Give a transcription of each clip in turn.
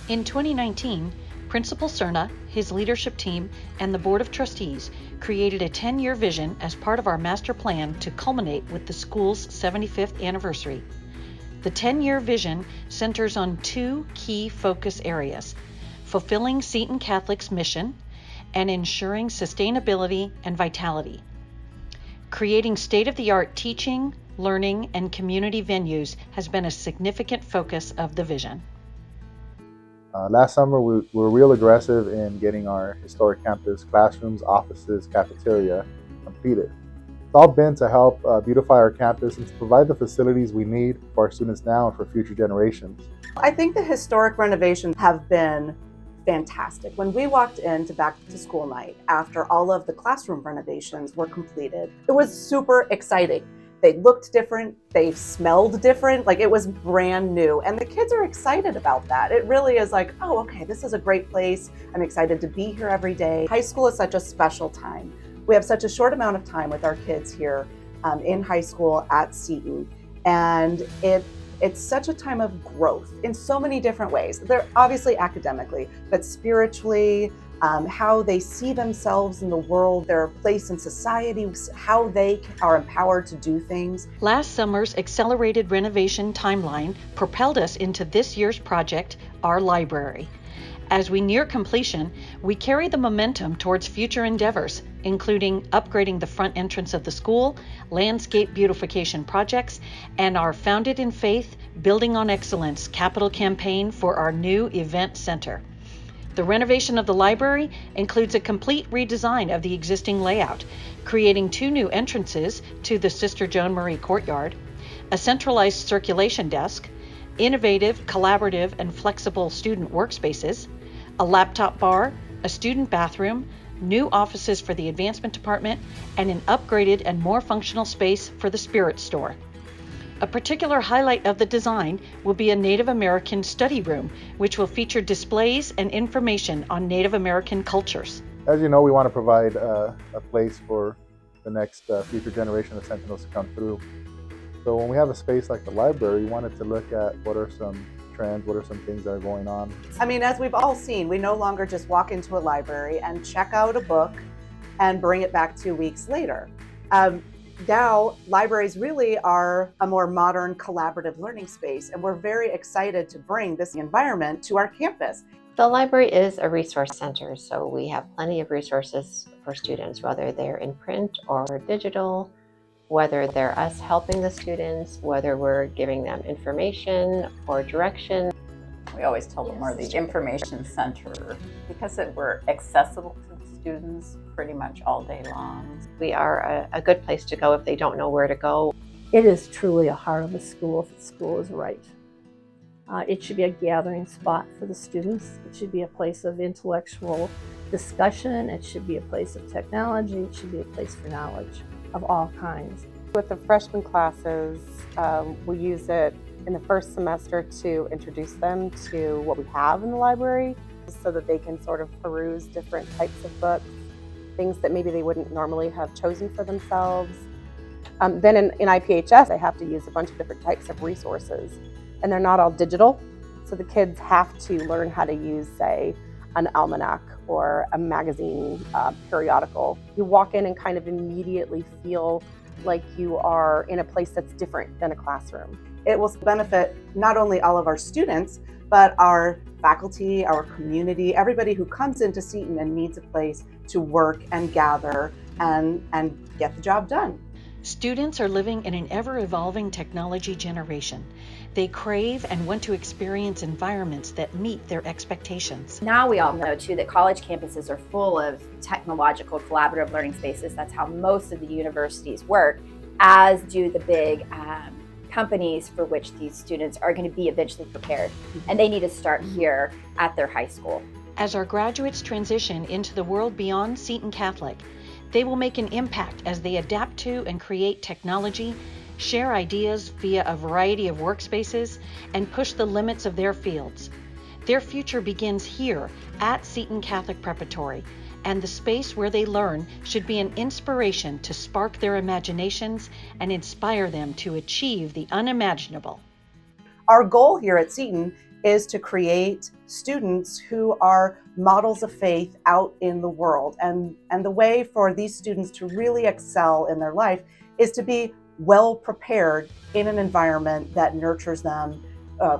In 2019, Principal Cerna, his leadership team, and the Board of Trustees created a 10-year vision as part of our master plan to culminate with the school's 75th anniversary. The 10-year vision centers on two key focus areas: fulfilling Seton Catholic's mission and ensuring sustainability and vitality. Creating state-of-the-art teaching, learning, and community venues has been a significant focus of the vision. Last summer, we were real aggressive in getting our historic campus classrooms, offices, cafeteria completed. It's all been to help beautify our campus and to provide the facilities we need for our students now and for future generations. I think the historic renovations have been fantastic. When we walked into back to school night after all of the classroom renovations were completed, it was super exciting. They looked different, they smelled different, like it was brand new. And the kids are excited about that. It really is like, oh, okay, this is a great place. I'm excited to be here every day. High school is such a special time. We have such a short amount of time with our kids here in high school at Seton. And it's such a time of growth in so many different ways. They're obviously academically, but spiritually, how they see themselves in the world, their place in society, how they are empowered to do things. Last summer's accelerated renovation timeline propelled us into this year's project, our library. As we near completion, we carry the momentum towards future endeavors, including upgrading the front entrance of the school, landscape beautification projects, and our Founded in Faith, Building on Excellence capital campaign for our new event center. The renovation of the library includes a complete redesign of the existing layout, creating two new entrances to the Sister Joan Marie Courtyard, a centralized circulation desk, innovative, collaborative, and flexible student workspaces, a laptop bar, a student bathroom, new offices for the advancement department, and an upgraded and more functional space for the spirit store. A particular highlight of the design will be a Native American study room, which will feature displays and information on Native American cultures. As you know, we want to provide a place for the next future generation of Sentinels to come through. So when we have a space like the library, we wanted to look at what are some trends, what are some things that are going on. I mean, as we've all seen, we no longer just walk into a library and check out a book and bring it back 2 weeks later. Now, libraries really are a more modern collaborative learning space, and we're very excited to bring this environment to our campus. The library is a resource center, so we have plenty of resources for students, whether they're in print or digital, whether they're us helping the students, whether we're giving them information or direction. We always tell them we're the information center because we're accessible to the students pretty much all day long. We are a good place to go if they don't know where to go. It is truly a heart of the school if the school is right. It should be a gathering spot for the students. It should be a place of intellectual discussion. It should be a place of technology. It should be a place for knowledge of all kinds. With the freshman classes, we use it in the first semester to introduce them to what we have in the library so that they can sort of peruse different types of books, things that maybe they wouldn't normally have chosen for themselves. Then in IPHS, they have to use a bunch of different types of resources, and they're not all digital. So the kids have to learn how to use, say, an almanac or a magazine periodical. You walk in and kind of immediately feel like you are in a place that's different than a classroom. It will benefit not only all of our students, but our faculty, our community, everybody who comes into Seton and needs a place to work and gather and get the job done. Students are living in an ever-evolving technology generation. They crave and want to experience environments that meet their expectations. Now we all know too that college campuses are full of technological collaborative learning spaces. That's how most of the universities work, as do the big companies for which these students are going to be eventually prepared. And they need to start here at their high school. As our graduates transition into the world beyond Seton Catholic, they will make an impact as they adapt to and create technology, share ideas via a variety of workspaces, and push the limits of their fields. Their future begins here at Seton Catholic Preparatory, and the space where they learn should be an inspiration to spark their imaginations and inspire them to achieve the unimaginable. Our goal here at Seton is to create students who are models of faith out in the world. And the way for these students to really excel in their life is to be well prepared in an environment that nurtures them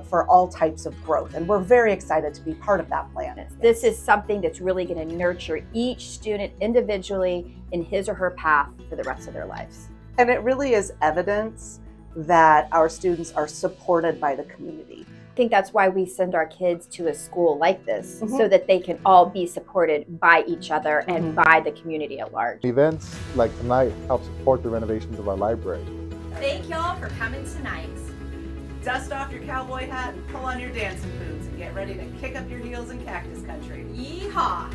for all types of growth. And we're very excited to be part of that plan. This is something that's really going to nurture each student individually in his or her path for the rest of their lives. And it really is evidence that our students are supported by the community. I think that's why we send our kids to a school like this, so that they can all be supported by each other and by the community at large. Events like tonight help support the renovations of our library. Thank y'all for coming tonight. Dust off your cowboy hat and pull on your dancing boots and get ready to kick up your heels in cactus country. Yeehaw!